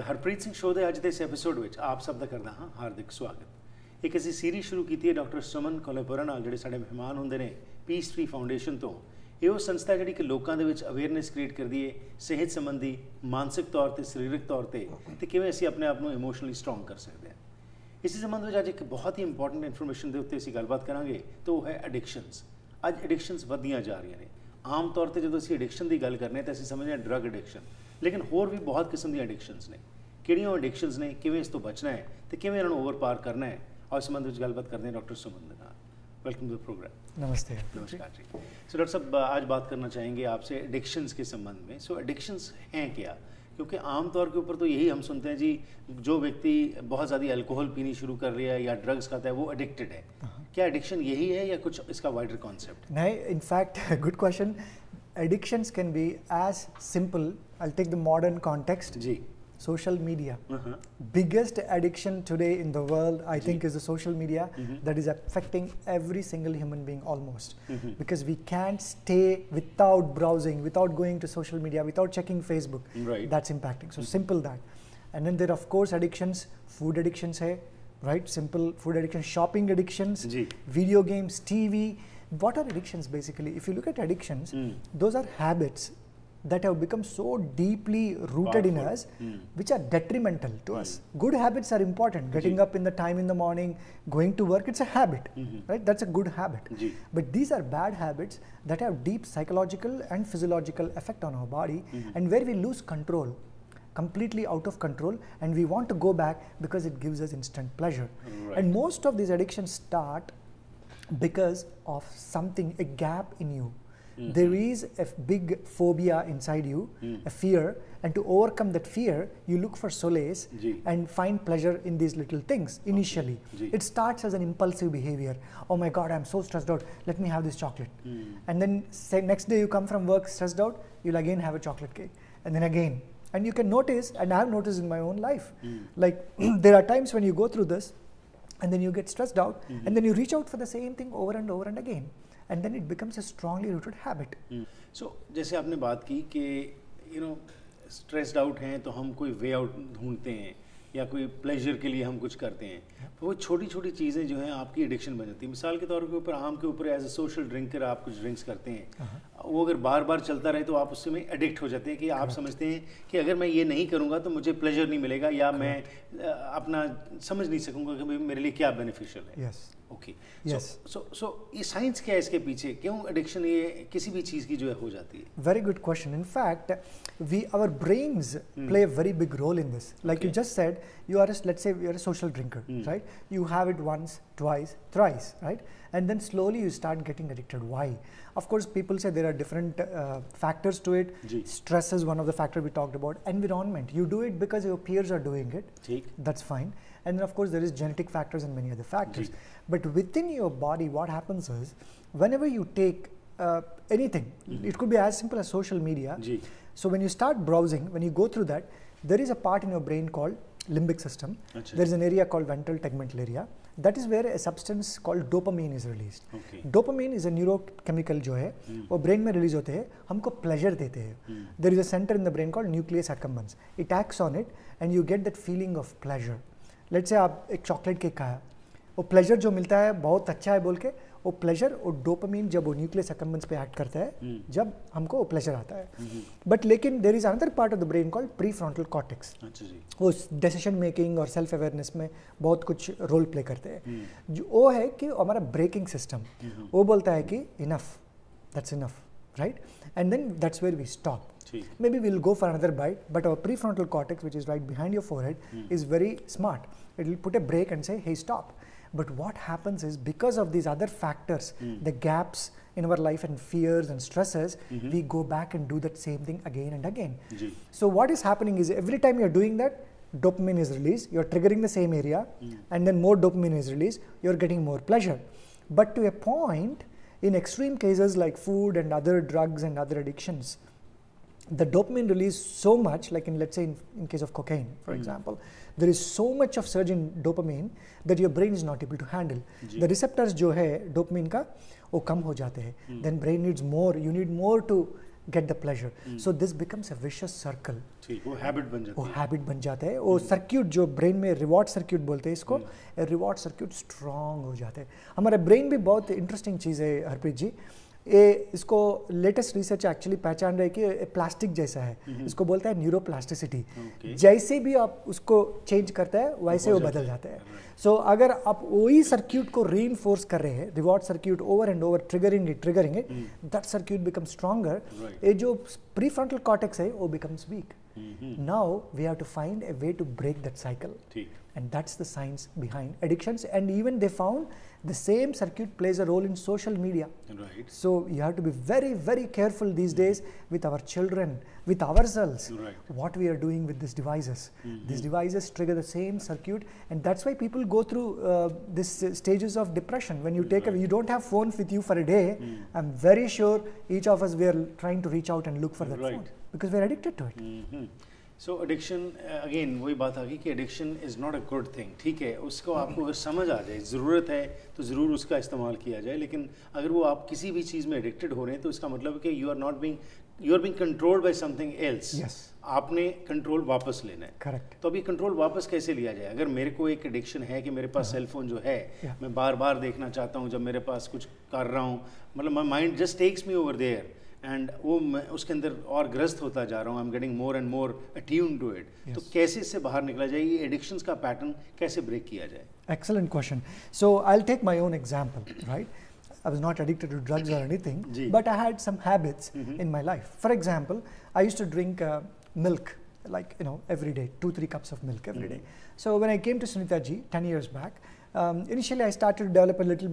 Harpreet Singh show ਦੇ ਅੱਜ ਦੇ ਇਸ ਐਪੀਸੋਡ ਵਿੱਚ ਆਪ ਸਭ ਦਾ ਕਰਦਾ ਹਾਂ ਹਾਰਦਿਕ ਸਵਾਗਤ। ਇੱਕ ਅਸੀਂ ਸੀਰੀਜ਼ ਸ਼ੁਰੂ ਕੀਤੀ ਹੈ ਡਾਕਟਰ ਸੁਮਨ ਕੋਲੇਪੁਰਾ ਨਾਲ, ਜਿਹੜੇ ਸਾਡੇ ਮਹਿਮਾਨ ਹੁੰਦੇ ਨੇ ਪੀਸ ਟਰੀ ਫਾਊਂਡੇਸ਼ਨ ਤੋਂ। ਇਹ ਉਹ ਸੰਸਥਾ ਜਿਹੜੀ ਕਿ ਲੋਕਾਂ ਦੇ ਵਿੱਚ ਅਵੇਅਰਨੈਸ ਕ੍ਰੀਏਟ ਕਰਦੀ ਹੈ ਸਿਹਤ ਸੰਬੰਧੀ, ਮਾਨਸਿਕ ਤੌਰ ਤੇ, ਸਰੀਰਕ ਤੌਰ ਤੇ ਕਿਵੇਂ ਅਸੀਂ ਆਪਣੇ ਆਪ ਨੂੰ ਇਮੋਸ਼ਨਲੀ ਸਟਰੋਂਗ ਕਰ ਸਕਦੇ ਹਾਂ। ਇਸੇ ਸੰਬੰਧ ਵਿੱਚ ਅੱਜ ਇੱਕ ਬਹੁਤ ਹੀ ਇੰਪੋਰਟੈਂਟ ਇਨਫੋਰਮੇਸ਼ਨ ਦੇ ਉੱਤੇ ਅਸੀਂ ਗੱਲਬਾਤ ਕਰਾਂਗੇ ਤੇ ਉਹ ਹੈ ਐਡਿਕਸ਼ਨਸ। ਅੱਜ ਐਡਿਕਸ਼ਨਸ ਵੱਧਦੀਆਂ ਜਾ ਰਹੀਆਂ ਨੇ। ਆਮ ਤੌਰ ਤੇ ਜਦੋਂ ਅਸੀਂ ਐਡਿਕਸ਼ਨ ਦੀ ਗੱਲ ਕਰਨੇ ਤਾਂ ਅਸੀਂ ਸਮਝਦੇ ਹਾਂ ਡਰਗ ਐਡਿਕਸ਼ਨ, ਲੇਕਿਨ ਹੋਰ ਵੀ ਬਹੁਤ ਕਿਸਮ ਦੀਆਂ ਐਡਿਕਸ਼ਨਸ ਨੇ। ਕਿਹੜੀਆਂ ਐਡਿਕਸ਼ਨਸ ਨੇ, ਕਿਵੇਂ ਇਸ ਤੋਂ ਬਚਣਾ ਹੈ ਤੇ ਕਿਵੇਂ ਇਹਨਾਂ ਨੂੰ ਓਵਰਪਾਰ करना है, और इस संबंध में गलबात करते हैं डॉक्टर सुमन के नाल। Welcome to the programme. नमस्ते। नमस्कार जी। सो डॉक्टर साहब, आज बात करना चाहेंगे आपसे एडिक्शंस के संबंध में। सो एडिक्शंस हैं क्या? क्योंकि आम तौर के ऊपर तो यही हम सुनते हैं जी, जो व्यक्ति बहुत ज़्यादा अल्कोहल पीनी शुरू कर लिया है या ड्रग्स खाता है वो एडिक्टेड है। क्या एडिक्शन यही है या कुछ इसका वाइडर कॉन्सेप्ट? नहीं, in fact good question. Addictions can be as simple. I'll take the modern context. जी। Social media. Biggest addiction today in the world, I think, is the social media that is affecting every single human being almost. Because we can't stay without browsing, without going to social media, without checking Facebook. Right. That's impacting. So simple that. And then there are of course addictions, food addictions hai, right? Simple food addictions, shopping addictions, video games, TV. What are addictions basically? If you look at addictions, those are habits that have become so deeply rooted in us, which are detrimental to us. Good habits are important. Getting up in the time in the morning, going to work, it's a habit, right? That's a good habit. But these are bad habits that have deep psychological and physiological effect on our body, and where we lose control, completely out of control, and we want to go back because it gives us instant pleasure. And most of these addictions start because of something, a gap in you. There is a big phobia inside you, a fear, and to overcome that fear, you look for solace and find pleasure in these little things initially. It starts as an impulsive behavior. Oh my God, I'm so stressed out, let me have this chocolate. And then say next day you come from work stressed out, you'll again have a chocolate cake, and then again. And you can notice, and I have noticed in my own life, like there are times when you go through this, and then you get stressed out, and then you reach out for the same thing over and over and again. And then it becomes a strongly rooted habit. So जैसे आपने बात की कि stressed out हैं तो हम कोई way out ढूंढते हैं या कोई प्लेजर के लिए हम कुछ करते हैं, तो वो छोटी छोटी चीज़ें जो हैं आपकी एडिक्शन बन जाती है। मिसाल के तौर के ऊपर आम के ऊपर एज ए सोशल ड्रिंकर आप कुछ ड्रिंक्स करते हैं, वो अगर बार बार चलता रहे तो आप उससे में एडिक्ट हो जाते हैं कि आप समझते हैं कि अगर मैं ये नहीं करूँगा तो मुझे प्लेजर नहीं मिलेगा या मैं अपना समझ नहीं सकूँगा कि मेरे लिए क्या बेनिफिशियल है। ओके, सो ये साइंस क्या है इसके पीछे? क्यों एडिक्शन ये किसी भी चीज़ की जो है हो जाती है? Very good question. In fact, our brains play a very big role in this. Like you just said, let's say you are a social drinker, right? You have it once, twice, thrice, right? And then slowly you start getting addicted. Why? Of course, people say there are different factors to it. Stress is one of the factors we talked about. Environment. You do it because your peers are doing it. That's fine. And then of course there is genetic factors and many other factors. But within your body, what happens is, whenever you take anything, it could be as simple as social media. So when you start browsing, when you go through that, there is a part in your brain called limbic system. There is an area called ventral tegmental area. That is where a substance called dopamine is released. Dopamine is a neurochemical जो है वो brain में release होते हैं, हमको pleasure देते हैं. There is a center in the brain called nucleus accumbens. It acts on it and you get that feeling of pleasure. Let's say आप एक chocolate cake खाया, वो प्लेजर जो मिलता है बहुत अच्छा है बोल के, वो प्लेजर और डोपामिन जब वो न्यूक्लियस एक्कम्बेंस पे एक्ट करता है, जब हमको वो प्लेजर आता है. बट लेकिन there is another part of the brain called pre frontal cortex. वो डिसीजन मेकिंग और सेल्फ अवेयरनेस में बहुत कुछ रोल प्ले करते हैं. जो वो है कि हमारा ब्रेकिंग सिस्टम वो बोलता है कि enough, that's enough, right? And then that's where we stop. Maybe we'll go for another bite, but our prefrontal cortex, which is right behind your forehead, is very smart. It will put a break and say, hey, stop. But what happens is, because of these other factors, the gaps in our life and fears and stresses, we go back and do that same thing again and again. So what is happening is, every time you're doing that, dopamine is released, you're triggering the same area, and then more dopamine is released, you're getting more pleasure. But to a point, in extreme cases like food and other drugs and other addictions, the dopamine release so much, like in, let's say in case of cocaine, for example, there is so much of surge in dopamine that your brain is not able to handle. The receptors जो है dopamine का वो कम हो जाते हैं. Then brain needs more. You need more to get the pleasure. So this becomes a vicious circle. ठीक, वो habit बन जाती है. वो habit बन जाता है. वो circuit जो brain में reward circuit बोलते हैं इसको, reward circuit strong हो जाते हैं. हमारा brain भी बहुत interesting चीज़ है हरप्रीत जी. इसको लेटेस्ट रिसर्च एक्चुअली पहचान रहे कि प्लास्टिक जैसा है. इसको बोलता है न्यूरोप्लास्टिसिटी. जैसे भी आप उसको चेंज करता है वैसे वो बदल जाता है. सो अगर आप वही सर्क्यूट को रीइंफोर्स कर रहे हैं, reward circuit over and over, triggering it, that circuit become stronger. ये जो प्री फ्रंटल कॉर्टेक्स है वो becomes weak. Now we have to find a way to break that cycle. And that's the science behind addictions. And even they found the same circuit plays a role in social media. Right. So you have to be very, very careful these days with our children, with ourselves, what we are doing with these devices. These devices trigger the same circuit, and that's why people go through these stages of depression. When you take you don't have phone with you for a day, I'm very sure each of us, we are trying to reach out and look for that phone because we're addicted to it. So addiction again वही बात आ गई कि addiction is not a good thing. ठीक है, उसको आपको अगर समझ आ जाए, ज़रूरत है तो ज़रूर उसका इस्तेमाल किया जाए. लेकिन अगर वो आप किसी भी चीज़ में एडिक्टेड हो रहे हैं तो इसका मतलब है कि you are being controlled by something else. आपने कंट्रोल वापस लेना है. करेक्ट. तो अभी कंट्रोल वापस कैसे लिया जाए? अगर मेरे को एक एडिक्शन है कि मेरे पास सेलफोन जो है मैं बार बार देखना चाहता हूँ, जब मेरे पास कुछ कर रहा हूँ, मतलब my mind just takes me over there and वो मैं उसके अंदर और ग्रस्त होता जा रहा हूँ. I am getting more and more attune to it. तो कैसे इससे बाहर निकला जाए? ये एडिक्शंस का पैटर्न कैसे ब्रेक किया जाए? Excellent question. So I'll take my own example, right? I was not addicted to drugs or anything, but I had some habits in my life. For example, I used to drink milk, like, you know, every day, 2-3 cups of milk every day. So when I came to Sunita ji 10 years back, initially I started to develop a little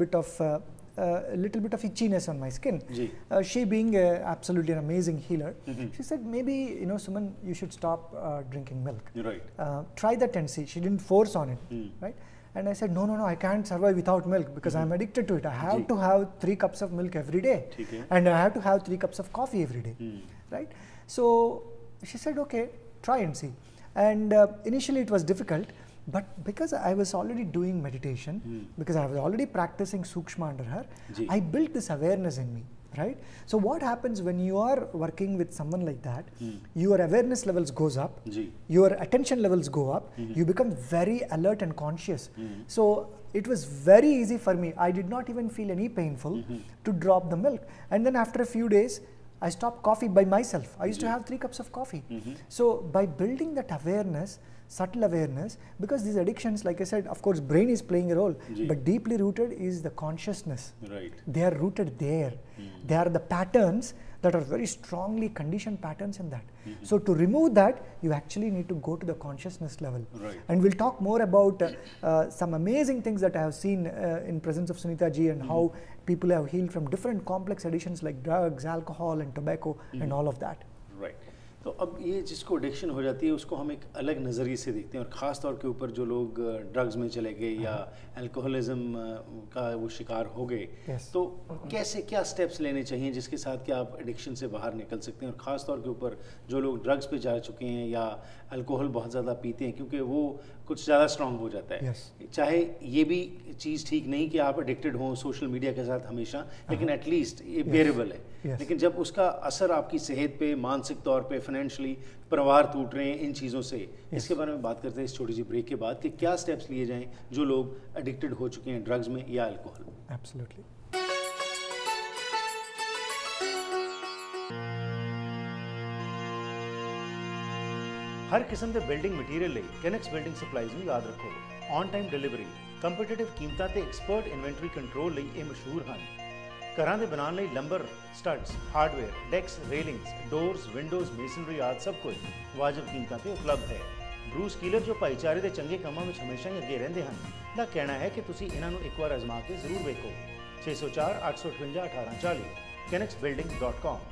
bit of itchiness on my skin. She being absolutely an amazing healer, she said, maybe, you know, Suman, you should stop drinking milk. Try that and see. She didn't force on it, right? And I said, no, I can't survive without milk because I'm addicted to it. I have to have 3 cups of milk every day, and I have to have 3 cups of coffee every day, right? So she said, okay, try and see. And initially it was difficult, but because I was already doing meditation, because I was already practicing Sukshma under her, I built this awareness in me, right? So what happens when you are working with someone like that, your awareness levels goes up, your attention levels go up, you become very alert and conscious. So it was very easy for me. I did not even feel any painful to drop the milk. And then after a few days, I stopped coffee by myself. I used to have 3 cups of coffee. So by building that awareness, subtle awareness, because these addictions, like I said, of course brain is playing a role, but deeply rooted is the consciousness. They are rooted there. They are the patterns that are very strongly conditioned patterns in that. So to remove that, you actually need to go to the consciousness level. And we'll talk more about some amazing things that I have seen in presence of Sunita ji, and how people have healed from different complex addictions like drugs, alcohol and tobacco and all of that. Right. तो अब ये जिसको addiction हो जाती है उसको हम एक अलग नज़रिए से देखते हैं, और ख़ास तौर के ऊपर जो लोग ड्रग्स में चले गए या अल्कोहलिज्म का वो शिकार हो गए, तो कैसे क्या स्टेप्स लेने चाहिए जिसके साथ कि आप एडिक्शन से बाहर निकल सकते हैं? और ख़ास तौर के ऊपर जो लोग ड्रग्स पे जा चुके हैं या अल्कोहल बहुत ज़्यादा पीते हैं, क्योंकि वो कुछ ज़्यादा स्ट्रॉन्ग हो जाता है. चाहे ये भी चीज़ ठीक नहीं कि आप एडिक्टेड हों सोशल मीडिया के साथ हमेशा, लेकिन एटलीस्ट ये बेरेबल है. लेकिन जब उसका असर आपकी सेहत पे, मानसिक तौर पे, फाइनेंशियली परिवार टूट रहे हैं इन चीज़ों से, इसके बारे में बात करते हैं इस छोटी सी ब्रेक के बाद कि क्या स्टेप्स लिए जाएं जो लोग एडिक्टेड हो चुके हैं ड्रग्स में या अल्कोहल में. एब्सोल्युटली. हर किस्म के बिल्डिंग मटीरियल ਲਈ ਕੈਨੈਕਸ ਬਿਲਡਿੰਗ ਸਪਲਾਈਜ਼ ਨੂੰ ਯਾਦ ਰੱਖੋ. ਔਨ ਟਾਈਮ ਡਿਲੀਵਰੀ, ਕੰਪੀਟੀਟਿਵ ਕੀਮਤਾਂ ਤੇ ਐਕਸਪਰਟ ਇਨਵੈਂਟਰੀ ਕੰਟਰੋਲ ਲਈ ਇਹ ਮਸ਼ਹੂਰ ਹਨ. ਘਰਾਂ ਦੇ ਬਣਾਉਣ ਲਈ ਲੰਬਰ, ਸਟੱਡਸ, ਹਾਰਡਵੇਅਰ, ਡੈਕਸ, ਰੇਲਿੰਗਸ, ਡੋਰਸ, ਵਿੰਡੋਜ਼, ਮੇਸਨਰੀ ਆਦਿ ਸਭ ਕੁਝ ਵਾਜਬ ਕੀਮਤਾਂ ਤੇ ਉਪਲਬਧ ਹੈ. ਬਰੂਸ ਕੀਲਰ ਜੋ ਭਾਈਚਾਰੇ ਦੇ ਚੰਗੇ ਕੰਮਾਂ ਵਿੱਚ ਹਮੇਸ਼ਾ ਹੀ ਅੱਗੇ ਰਹਿੰਦੇ ਹਨ, ਦਾ ਕਹਿਣਾ ਹੈ ਕਿ ਤੁਸੀਂ ਇਹਨਾਂ ਨੂੰ ਇੱਕ ਵਾਰ ਅਜ਼ਮਾ ਕੇ ਜ਼ਰੂਰ ਵੇਖੋ. 604 858 1840 kenexbuilding.com.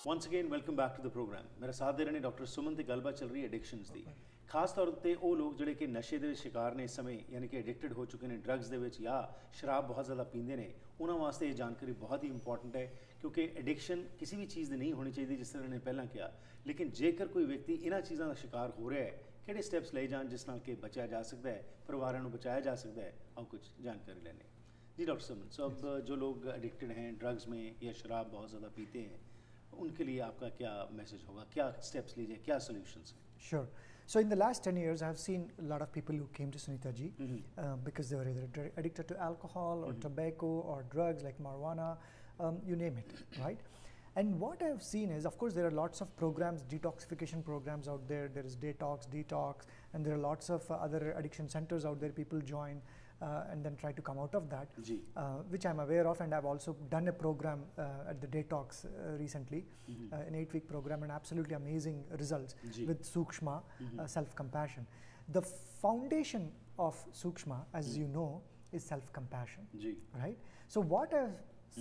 Once again, welcome back to the program. मेरा साथ दे रहे हैं डॉक्टर सुमन, दी गलबात चल रही है एडिक्शंस दी. ਖਾਸ ਤੌਰ ਤੇ ਉਹ ਲੋਕ ਜਿਹੜੇ ਕਿ ਨਸ਼ੇ ਦੇ ਸ਼ਿਕਾਰ ਨੇ ਇਸ ਸਮੇਂ, ਯਾਨੀ ਕਿ ਐਡਿਕਟਡ ਹੋ ਚੁੱਕੇ ਨੇ ਡਰੱਗਸ ਦੇ ਵਿੱਚ ਜਾਂ ਸ਼ਰਾਬ ਬਹੁਤ ਜ਼ਿਆਦਾ ਪੀਂਦੇ ਨੇ, ਉਹਨਾਂ ਵਾਸਤੇ ਇਹ ਜਾਣਕਾਰੀ ਬਹੁਤ ਹੀ ਇੰਪੋਰਟੈਂਟ ਹੈ, ਕਿਉਂਕਿ ਐਡਿਕਸ਼ਨ ਕਿਸੇ ਵੀ ਚੀਜ਼ ਦੀ ਨਹੀਂ ਹੋਣੀ ਚਾਹੀਦੀ, ਜਿਸ ਤਰ੍ਹਾਂ ਨੇ ਪਹਿਲਾਂ ਕਿਹਾ। ਲੇਕਿਨ ਜੇਕਰ ਕੋਈ ਵਿਅਕਤੀ ਇਹਨਾਂ ਚੀਜ਼ਾਂ ਦਾ ਸ਼ਿਕਾਰ ਹੋ ਰਿਹਾ ਹੈ, ਕਿਹੜੇ ਸਟੈਪਸ ਲਏ ਜਾਣ ਜਿਸ ਨਾਲ ਕਿ ਬਚਿਆ ਜਾ ਸਕਦਾ ਹੈ, ਪਰਿਵਾਰਾਂ ਨੂੰ ਬਚਾਇਆ ਜਾ ਸਕਦਾ ਹੈ, ਆਓ कुछ जानकारी लेने। जी डॉक्टर सुमन, सो अब जो लोग एडिक्टेड हैं ड्रग्स में या शराब बहुत ज़्यादा पीते हैं, उनके लिए आपका क्या मैसेज होगा, क्या स्टेप्स लीजिए, क्या सोल्यूशंस हैं? Sure. So in the last 10 years, I have seen a lot of people who came to Sunita ji because they were either addicted to alcohol or tobacco or drugs like marijuana, you name it, right? And what I have seen is, of course, there are lots of programs, detoxification programs out there. There is detox, and there are lots of other addiction centers out there. People join and then try to come out of that, which I'm aware of. And I've also done a program at the Detox recently, an 8-week program, and absolutely amazing results with Sukshma, self-compassion. The foundation of Sukshma, as you know, is self-compassion, right? So what I've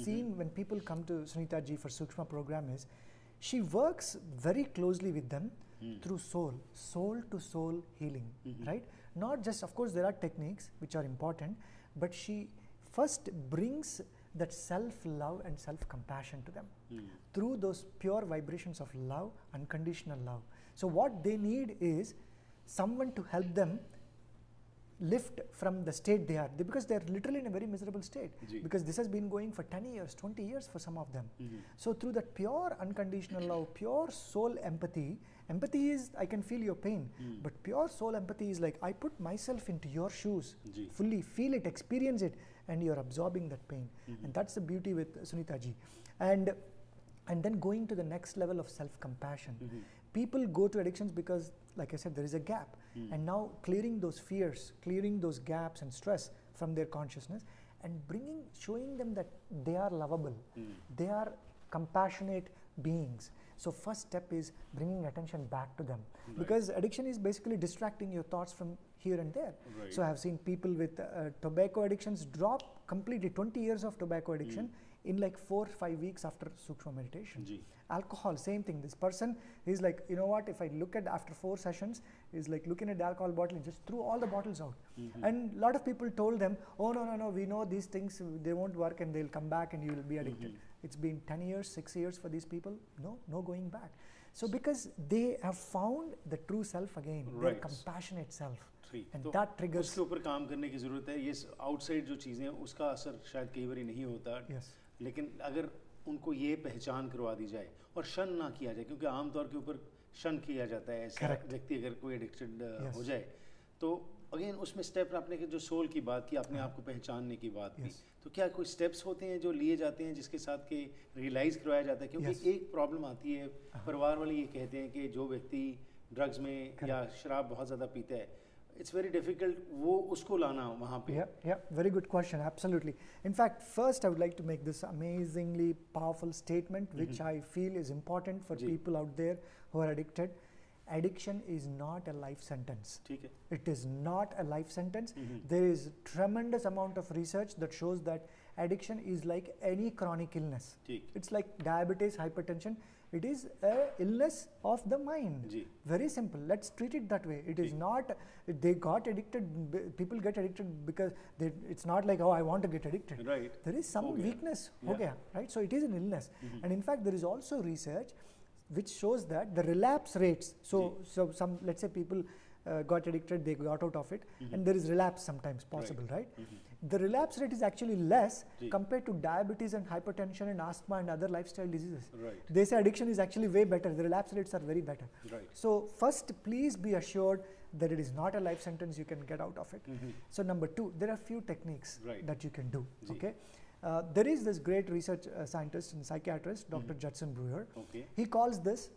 seen when people come to Sunita ji for Sukshma program is, she works very closely with them through soul to soul healing, right? Not just, of course, there are techniques which are important, but she first brings that self-love and self-compassion to them through those pure vibrations of love, unconditional love. So what they need is someone to help them lift from the state they are, because they are literally in a very miserable state, because this has been going for 10 years, 20 years for some of them. So through that pure unconditional love, pure soul empathy is, I can feel your pain, but pure soul empathy is like, I put myself into your shoes, fully feel it, experience it, and you're absorbing that pain. And that's the beauty with Sunita ji. And then going to the next level of self-compassion. People go to addictions because, like I said, there is a gap. And now clearing those fears, clearing those gaps and stress from their consciousness, and showing them that they are lovable, they are compassionate beings. So first step is bringing attention back to them, because addiction is basically distracting your thoughts from here and there. So I have seen people with tobacco addictions drop completely, 20 years of tobacco addiction in like 4 or 5 weeks after Sukshma meditation. Alcohol, same thing. This person is like, you know what, if I look at after 4 sessions, is like looking at the alcohol bottle and just threw all the bottles out. And a lot of people told them, oh no, we know these things, they won't work and they'll come back and you will be addicted. It's been 10 years, 6 years for these people. No going back. So because they have found the true self again, their compassionate self. And that triggers. उसके ऊपर काम करने की ज़रूरत है। ये outside जो चीज़ें हैं उसका असर शायद कई बार नहीं होता, लेकिन अगर उनको ये पहचान करवा दी जाए और शन ना किया जाए, क्योंकि आमतौर के ऊपर शन किया जाता है ऐसा व्यक्ति अगर कोई एडिक्टेड हो जाए, तो अगेन उसमें स्टेप आपने जो सोल की बात की, अपने आप को पहचानने की बात की, तो क्या कोई स्टेप्स होते हैं जो लिए जाते हैं जिसके साथ के रियलाइज़ करवाया जाता है? क्योंकि एक प्रॉब्लम आती है, परिवार वाले ये कहते हैं कि जो व्यक्ति ड्रग्स में या शराब बहुत ज़्यादा पीता है, it's very difficult वो उसको लाना वहाँ पे. Yeah, very good question, absolutely. In fact, first I would like to make this amazingly powerful statement which I feel is important for people out there who are addicted. Addiction is not a life sentence. It is not a life sentence. There is tremendous amount of research that shows that addiction is like any chronic illness. It's like diabetes, hypertension. It is a illness of the mind. Very simple. Let's treat it that way. It is not, they got addicted, people get addicted because it's not like, oh, I want to get addicted. There is some weakness. Right? So it is an illness. And in fact, there is also research which shows that the relapse rates, so some, let's say people got addicted, they got out of it, and there is relapse sometimes possible, right? The relapse rate is actually less compared to diabetes and hypertension and asthma and other lifestyle diseases. They say addiction is actually way better, the relapse rates are very better. So first, please be assured that it is not a life sentence, you can get out of it. So number 2, there are few techniques that you can do, okay? There is this great research scientist and psychiatrist, Dr. Judson Brewer. He calls this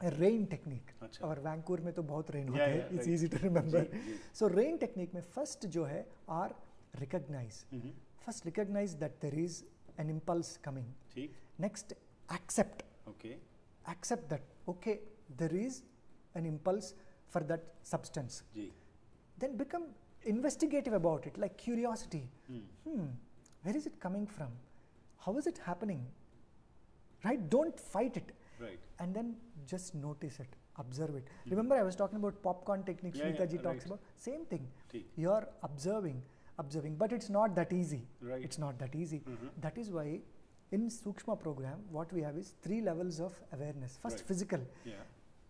a rain technique. और Vancouver में तो बहुत rain होता है. It's easy to remember. So rain technique में first जो है are recognize. First recognize that there is an impulse coming. Next accept. Accept that there is an impulse for that substance. Then become investigative about it, like curiosity. Where is it coming from? How is it happening? Right? Don't fight it. And then just notice it. observe it. Remember I was talking about popcorn technique, Yeah, Sunita ji yeah, talks right. about, same thing. ठीक. You're observing, but it's not that easy. Right. It's not that easy. Mhm. That is why in Sukshma program, what we have is 3 levels of awareness. First, Right. physical. Yeah.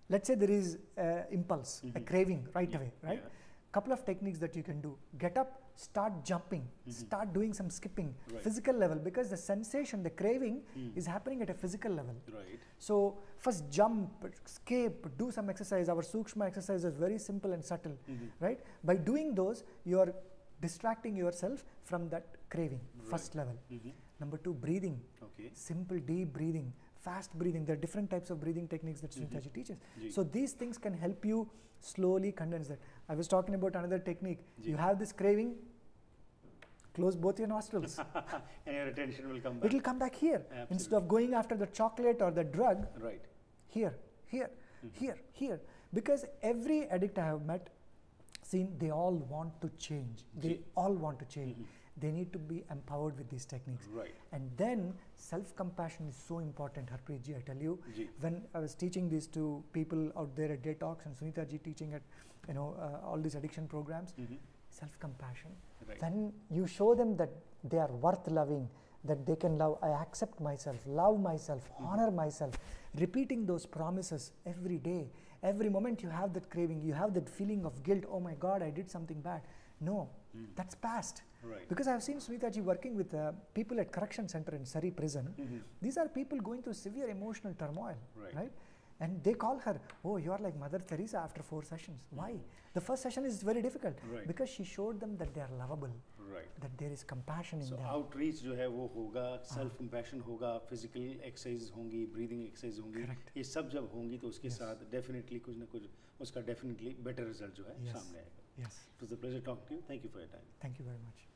Let's say there is impulse, a Mhm. craving right Yeah, away, right? yeah. Couple of techniques that you can do. Get up, start jumping, start doing some skipping, Right. physical level, because the sensation, the craving is happening at a physical level. Right. So first jump, skip, do some exercise. Our Sukshma exercise is very simple and subtle, right? By doing those, you are distracting yourself from that craving, first level. Number 2, breathing. Okay. Simple deep breathing, fast breathing. There are different types of breathing techniques that Sunita ji teaches. Ji. So these things can help you slowly condense that. I was talking about another technique. Ji. You have this craving, close both your nostrils. And your attention will come It back. will come back here. Absolutely. Instead of going after the chocolate or the drug, Right. here, here. Because every addict I have met, seen, they all want to change. They Ji. all want to change. They need to be empowered with these techniques. Right. And then self-compassion is so important, Harpreet ji, I tell you. Ji. When I was teaching this to people out there at Detox, and Sunita ji teaching at all these addiction programs, self-compassion. Right. When you show them that they are worth loving, that they can love, I accept myself, love myself, honor myself, repeating those promises every day, every moment you have that craving, you have that feeling of guilt, oh my God, I did something bad. No, that's past. Right. Because I've seen Sunita ji working with people at correction center in Surrey prison. These are people going through severe emotional turmoil, Right. right? And they call her, oh, you're like Mother Teresa after 4 sessions. Why? The first session is very difficult. Right. Because she showed them that they are lovable, Right. that there is compassion in So them. outreach जो है वो होगा, self compassion होगा, physical exercises होंगी, breathing exercises होंगी. Correct. ये सब जब होंगी तो उसके Yes. साथ definitely कुछ ना कुछ उसका definitely better result जो है Yes. सामने आएगा. Yes. It was a pleasure talking to you. Thank you for your time. Thank you very much.